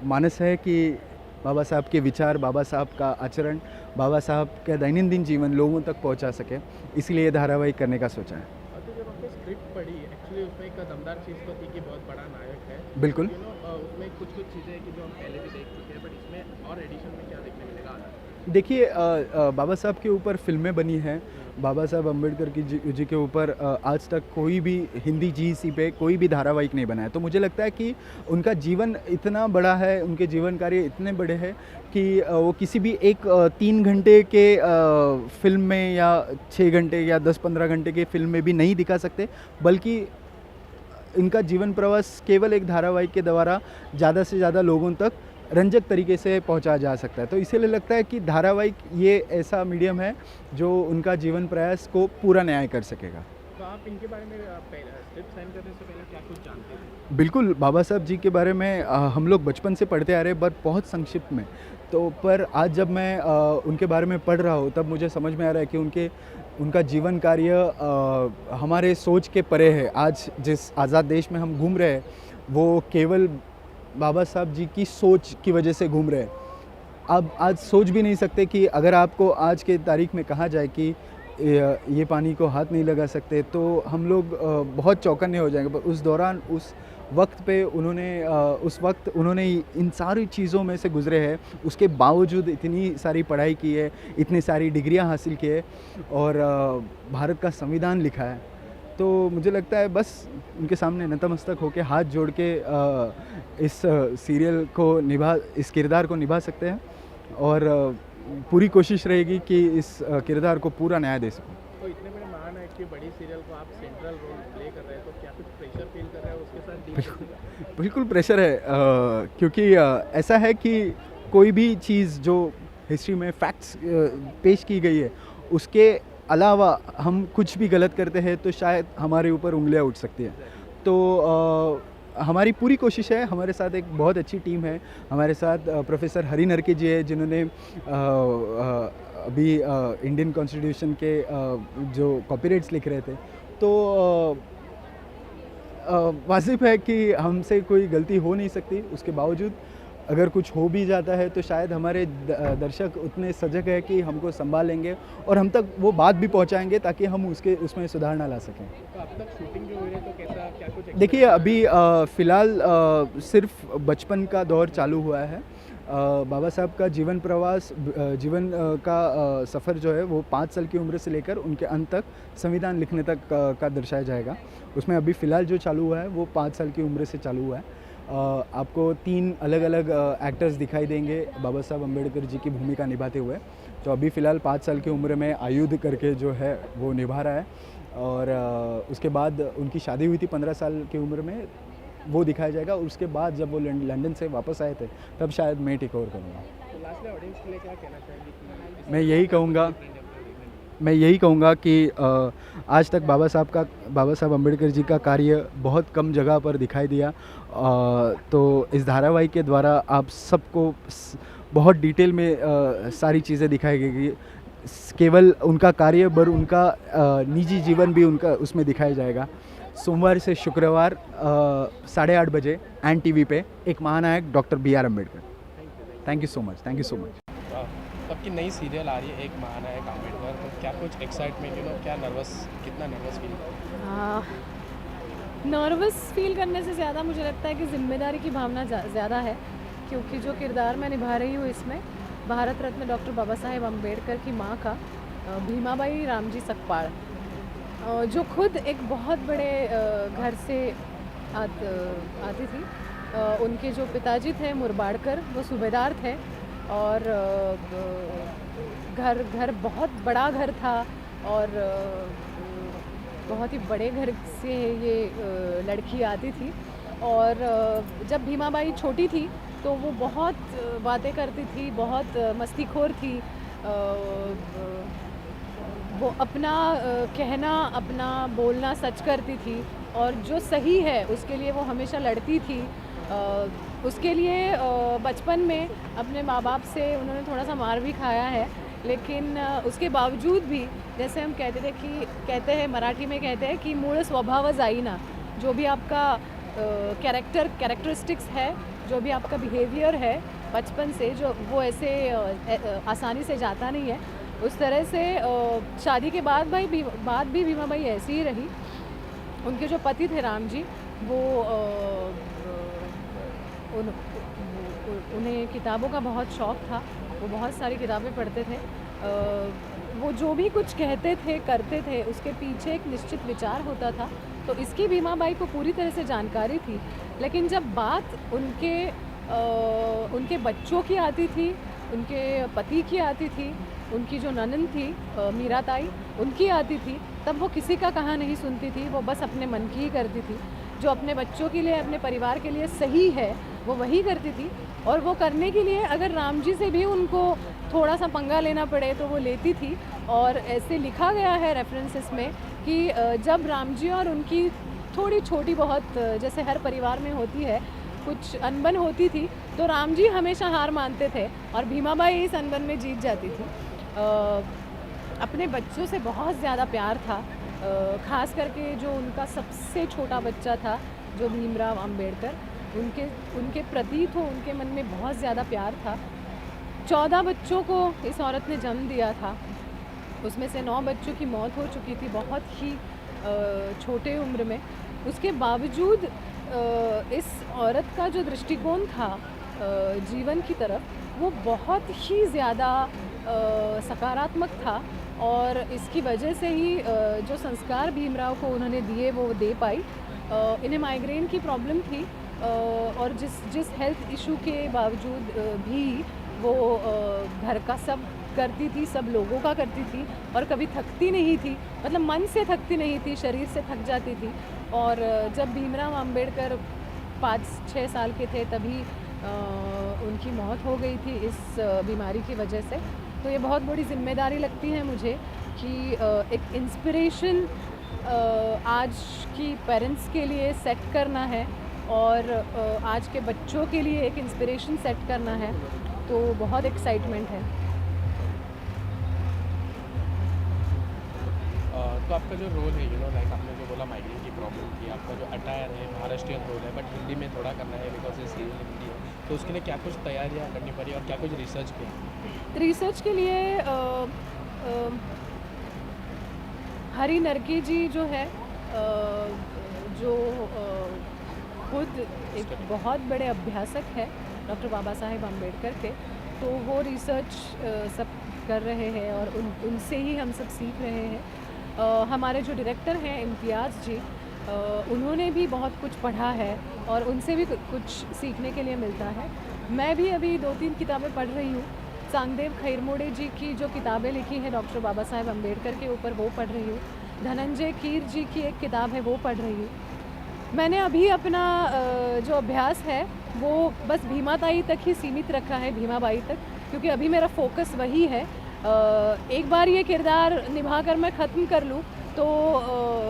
मानस है कि बाबा साहब के विचार, बाबा साहब का आचरण, बाबा साहब का दैनंदिन जीवन लोगों तक पहुंचा सके, इसलिए ये धारावाहिक करने का सोचा है। और तो जब आपने स्क्रिप्ट पढ़ी, एक्चुअली उसमें एक दमदार चीज़ तो थी कि बहुत बड़ा नायक है। बिल्कुल। उसमें कुछ चीज़ें हैं कि जो हम पहले भी देख चुके हैं, बट इसमें और एडिशन में क्या देखने मिलेगा अलग? देखिए, बाबा साहब के ऊपर फिल्में बनी हैं, बाबा साहब अम्बेडकर जी के ऊपर आज तक कोई भी हिंदी GEC पे कोई भी धारावाहिक नहीं बना है। तो मुझे लगता है कि उनका जीवन इतना बड़ा है, उनके जीवन कार्य इतने बड़े हैं कि वो किसी भी एक 3 घंटे के फिल्म में या 6 घंटे या 10-15 घंटे के फिल्म में भी नहीं दिखा सकते, बल्कि इनका जीवन प्रवास केवल एक धारावाहिक के द्वारा ज़्यादा से ज़्यादा लोगों तक रंजक तरीके से पहुंचा जा सकता है। तो इसीलिए लगता है कि धारावाहिक ये ऐसा मीडियम है जो उनका जीवन प्रयास को पूरा न्याय कर सकेगा। तो आप इनके बारे में स्क्रिप्ट साइन करने से पहले क्या कुछ जानते हैं? बिल्कुल, बाबा साहब जी के बारे में हम लोग बचपन से पढ़ते आ रहे हैं, बट बहुत संक्षिप्त में। तो पर आज जब मैं उनके बारे में पढ़ रहा हूँ, तब मुझे समझ में आ रहा है कि उनका जीवन कार्य हमारे सोच के परे है। आज जिस आज़ाद देश में हम घूम रहे हैं, वो केवल बाबा साहब जी की सोच की वजह से घूम रहे हैं। अब आज सोच भी नहीं सकते कि अगर आपको आज के तारीख में कहा जाए कि ये पानी को हाथ नहीं लगा सकते, तो हम लोग बहुत चौकन्ने हो जाएंगे। पर उस दौरान, उस वक्त पे उन्होंने इन सारी चीज़ों में से गुजरे हैं, उसके बावजूद इतनी सारी पढ़ाई की है, इतनी सारी डिग्रियां हासिल की है और भारत का संविधान लिखा है। तो मुझे लगता है बस उनके सामने नतमस्तक होकर हाथ जोड़ के इस सीरियल को इस किरदार को निभा सकते हैं और पूरी कोशिश रहेगी कि इस किरदार को पूरा न्याय दे सकूं। तो इतने बड़े महानायक की बड़ी सीरियल को आप सेंट्रल रोल प्ले कर रहे हैं, तो क्या कुछ प्रेशर फील कर रहे हैं उसके साथ डील करने? बिल्कुल प्रेशर है, क्योंकि ऐसा है कि कोई भी चीज़ जो हिस्ट्री में फैक्ट्स पेश की गई है, उसके अलावा हम कुछ भी गलत करते हैं तो शायद हमारे ऊपर उंगलियां उठ सकती हैं। तो हमारी पूरी कोशिश है। हमारे साथ एक बहुत अच्छी टीम है। हमारे साथ प्रोफेसर हरी नरके जी है, जिन्होंने अभी इंडियन कॉन्स्टिट्यूशन के जो कॉपीराइट्स लिख रहे थे। तो वाजिब है कि हमसे कोई गलती हो नहीं सकती, उसके बावजूद अगर कुछ हो भी जाता है तो शायद हमारे दर्शक उतने सजग है कि हमको संभाल लेंगे और हम तक वो बात भी पहुंचाएंगे ताकि हम उसमें सुधार ना ला सकें। तो अब तक शूटिंग जो हुई है, तो कैसा क्या कुछ? देखिए, अभी फ़िलहाल सिर्फ बचपन का दौर चालू हुआ है। बाबा साहब का जीवन प्रवास, जीवन का सफ़र जो है वो 5 साल की उम्र से लेकर उनके अंत तक संविधान लिखने तक का दर्शाया जाएगा। उसमें अभी फ़िलहाल जो चालू हुआ है वो 5 साल की उम्र से चालू हुआ है। आपको 3 अलग अलग एक्टर्स दिखाई देंगे बाबा साहब अम्बेडकर जी की भूमिका निभाते हुए। तो अभी फ़िलहाल 5 साल की उम्र में आयुध करके जो है वो निभा रहा है और उसके बाद उनकी शादी हुई थी 15 साल की उम्र में, वो दिखाया जाएगा। और उसके बाद जब वो लंदन से वापस आए थे तब शायद मैं टेक ओवर करूँगा। तो लास्ट में ऑडियंस के लिए क्या कहना चाहेंगे? मैं यही कहूँगा कि आज तक बाबा साहब अम्बेडकर जी का कार्य बहुत कम जगह पर दिखाई दिया। तो इस धारावाहिक के द्वारा आप सबको बहुत डिटेल में सारी चीज़ें दिखाई गई। केवल उनका कार्य पर उनका निजी जीवन भी उनका उसमें दिखाया जाएगा। सोमवार से शुक्रवार 8:30 बजे NTV पे एक महानायक doctor BR Ambedkar. Thank you so much. सबकी नई सीरियल आ रही है, एक महानायक अम्बेडकर, तो क्या कुछ एक्साइटमेंट, क्या कितना नर्वस फील? नर्वस फील करने से ज़्यादा मुझे लगता है कि जिम्मेदारी की भावना ज़्यादा है, क्योंकि जो किरदार मैं निभा रही हूँ इसमें भारत रत्न डॉक्टर बाबा साहेब अम्बेडकर की माँ का, भीमाबाई रामजी सकपाल, जो खुद एक बहुत बड़े घर से आती थी। उनके जो पिताजी थे मुरबाड़कर, वो सूबेदार थे और घर बहुत बड़ा घर था और बहुत ही बड़े घर से ये लड़की आती थी। और जब भीमाबाई छोटी थी तो वो बहुत बातें करती थी, बहुत मस्तीखोर थी। वो अपना कहना, अपना बोलना सच करती थी और जो सही है उसके लिए वो हमेशा लड़ती थी। उसके लिए बचपन में अपने माँ बाप से उन्होंने थोड़ा सा मार भी खाया है, लेकिन उसके बावजूद भी जैसे हम कहते हैं मराठी में कहते हैं कि मूळ स्वभाव जाईना, जो भी आपका कैरेक्टरिस्टिक्स है, जो भी आपका बिहेवियर है बचपन से, जो वो ऐसे आसानी से जाता नहीं है। उस तरह से शादी के बाद भी भीमा बाई ऐसी ही रही। उनके जो पति थे राम जी, वो उन्हें किताबों का बहुत शौक़ था, वो बहुत सारी किताबें पढ़ते थे। वो जो भी कुछ कहते थे करते थे उसके पीछे एक निश्चित विचार होता था, तो इसकी भीमा बाई को पूरी तरह से जानकारी थी। लेकिन जब बात उनके बच्चों की आती थी, उनके पति की आती थी, उनकी जो ननद थी मीरा ताई, उनकी आती थी, तब वो किसी का कहा नहीं सुनती थी, वो बस अपने मन की ही करती थी। जो अपने बच्चों के लिए, अपने परिवार के लिए सही है वो वही करती थी, और वो करने के लिए अगर राम जी से भी उनको थोड़ा सा पंगा लेना पड़े तो वो लेती थी। और ऐसे लिखा गया है रेफरेंसेस में कि जब राम जी और उनकी थोड़ी छोटी बहुत, जैसे हर परिवार में होती है, कुछ अनबन होती थी, तो राम जी हमेशा हार मानते थे और भीमा बाई इस अनबन में जीत जाती थी। अपने बच्चों से बहुत ज़्यादा प्यार था, ख़ास करके जो उनका सबसे छोटा बच्चा था जो भीमराव अंबेडकर, उनके प्रति तो उनके मन में बहुत ज़्यादा प्यार था। 14 बच्चों को इस औरत ने जन्म दिया था, उसमें से 9 बच्चों की मौत हो चुकी थी बहुत ही छोटे उम्र में। उसके बावजूद इस औरत का जो दृष्टिकोण था जीवन की तरफ, वो बहुत ही ज़्यादा सकारात्मक था, और इसकी वजह से ही जो संस्कार भीमराव को उन्होंने दिए वो दे पाई। इन्हें माइग्रेन की प्रॉब्लम थी, और जिस हेल्थ इशू के बावजूद भी वो घर का सब करती थी, सब लोगों का करती थी, और कभी थकती नहीं थी, मतलब मन से थकती नहीं थी, शरीर से थक जाती थी। और जब भीमराव अंबेडकर 5-6 साल के थे तभी उनकी मौत हो गई थी इस बीमारी की वजह से। तो ये बहुत बड़ी जिम्मेदारी लगती है मुझे कि एक इंस्पिरेशन आज की पेरेंट्स के लिए सेट करना है, और आज के बच्चों के लिए एक इंस्पिरेशन सेट करना है, तो बहुत एक्साइटमेंट है। तो आपका जो रोल है, लाइक आपने जो बोला माइग्रेन की प्रॉब्लम की, आपका जो अटायर है महाराष्ट्रियन रोल है, बट हिंदी में थोड़ा करना है बिकॉज ये सीरियल हिंदी है, तो उसके लिए क्या कुछ तैयारियाँ करनी पड़ी और क्या कुछ रिसर्च किया? रिसर्च के लिए हरी नरकी जी जो है, जो खुद एक बहुत बड़े अभ्यासक है डॉक्टर बाबा साहेब अम्बेडकर के, तो वो रिसर्च सब कर रहे हैं और उनसे ही हम सब सीख रहे हैं। हमारे जो डायरेक्टर हैं इम्तियाज़ जी, उन्होंने भी बहुत कुछ पढ़ा है और उनसे भी कुछ सीखने के लिए मिलता है। मैं भी अभी 2-3 किताबें पढ़ रही हूँ। चांगदेव खैरमोड़े जी की जो किताबें लिखी हैं डॉक्टर बाबा साहेब अम्बेडकर के ऊपर, वो पढ़ रही हूँ। धनंजय कीर जी की एक किताब है, वो पढ़ रही हूँ। मैंने अभी अपना जो अभ्यास है वो बस भीमा ताई तक ही सीमित रखा है, भीमा बाई तक, क्योंकि अभी मेरा फोकस वही है। एक बार ये किरदार निभा कर मैं ख़त्म कर लूँ तो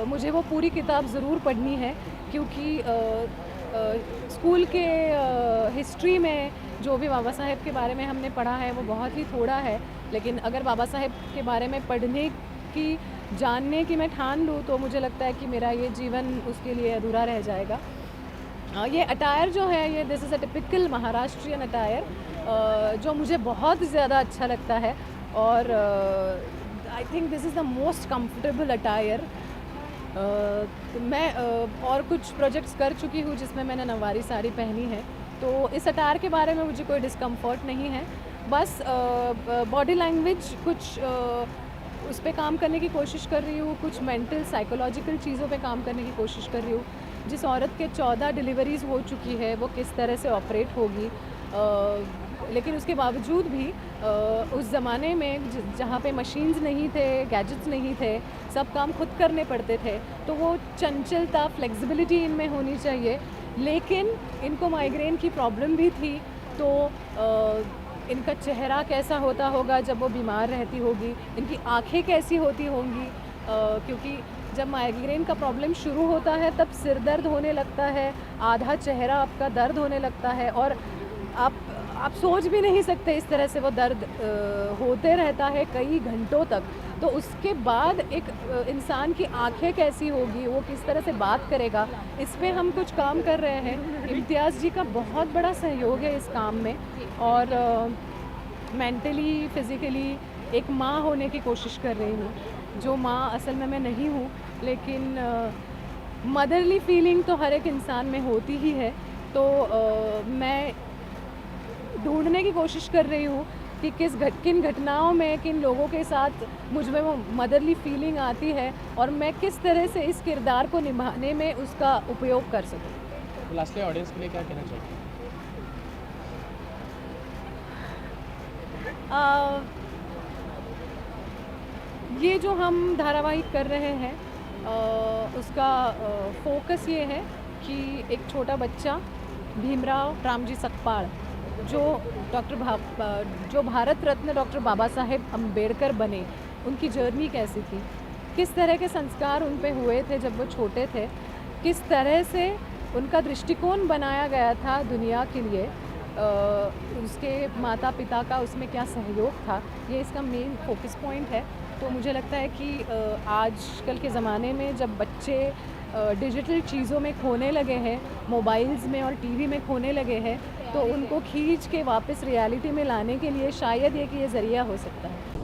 मुझे वो पूरी किताब ज़रूर पढ़नी है, क्योंकि स्कूल के हिस्ट्री में जो भी बाबा साहेब के बारे में हमने पढ़ा है वो बहुत ही थोड़ा है, लेकिन अगर बाबा साहेब के बारे में पढ़ने की, जानने की मैं ठान लूँ तो मुझे लगता है कि मेरा ये जीवन उसके लिए अधूरा रह जाएगा। ये अटायर जो है, ये this is a typical Maharashtrian attire जो मुझे बहुत ज़्यादा अच्छा लगता है, और I think this is the most comfortable attire. मैं और कुछ प्रोजेक्ट्स कर चुकी हूँ जिसमें मैंने नवारी साड़ी पहनी है, तो इस अटायर के बारे में मुझे कोई डिस्कम्फर्ट नहीं है। बस बॉडी लैंग्वेज कुछ उस पे काम करने की कोशिश कर रही हूँ, कुछ मेंटल साइकोलॉजिकल चीज़ों पे काम करने की कोशिश कर रही हूँ। जिस औरत के 14 डिलीवरीज़ हो चुकी है वो किस तरह से ऑपरेट होगी, लेकिन उसके बावजूद भी उस ज़माने में जहाँ पे मशीन्स नहीं थे, गैजेट्स नहीं थे, सब काम खुद करने पड़ते थे, तो वो चंचलता, फ्लेक्सिबिलिटी इनमें होनी चाहिए। लेकिन इनको माइग्रेन की प्रॉब्लम भी थी, तो इनका चेहरा कैसा होता होगा जब वो बीमार रहती होगी, इनकी आंखें कैसी होती होंगी, क्योंकि जब माइग्रेन का प्रॉब्लम शुरू होता है तब सिर दर्द होने लगता है, आधा चेहरा आपका दर्द होने लगता है और आप सोच भी नहीं सकते इस तरह से वो दर्द होते रहता है कई घंटों तक। तो उसके बाद एक इंसान की आंखें कैसी होगी, वो किस तरह से बात करेगा, इस पे हम कुछ काम कर रहे हैं। इम्तियाज़ जी का बहुत बड़ा सहयोग है इस काम में और मेंटली फिज़िकली एक माँ होने की कोशिश कर रही हूँ, जो माँ असल में मैं नहीं हूँ, लेकिन मदरली फीलिंग तो हर एक इंसान में होती ही है। तो मैं ढूंढने की कोशिश कर रही हूँ कि किन घटनाओं में किन लोगों के साथ मुझ में वो मदरली फीलिंग आती है और मैं किस तरह से इस किरदार को निभाने में उसका उपयोग कर सकूँ। लास्टली ऑडियंस के लिए क्या कहना चाहिए? ये जो हम धारावाहिक कर रहे हैं उसका फोकस ये है कि एक छोटा बच्चा भीमराव रामजी सकपाल जो भारत रत्न डॉक्टर बाबा साहेब अम्बेडकर बने, उनकी जर्नी कैसी थी, किस तरह के संस्कार उन पे हुए थे जब वो छोटे थे, किस तरह से उनका दृष्टिकोण बनाया गया था दुनिया के लिए, उसके माता पिता का उसमें क्या सहयोग था, ये इसका मेन फोकस पॉइंट है। तो मुझे लगता है कि आजकल के ज़माने में जब बच्चे डिजिटल चीज़ों में खोने लगे हैं, मोबाइल्स में और टीवी में खोने लगे हैं, तो उनको खींच के वापस रियलिटी में लाने के लिए शायद ये कि ये ज़रिया हो सकता है।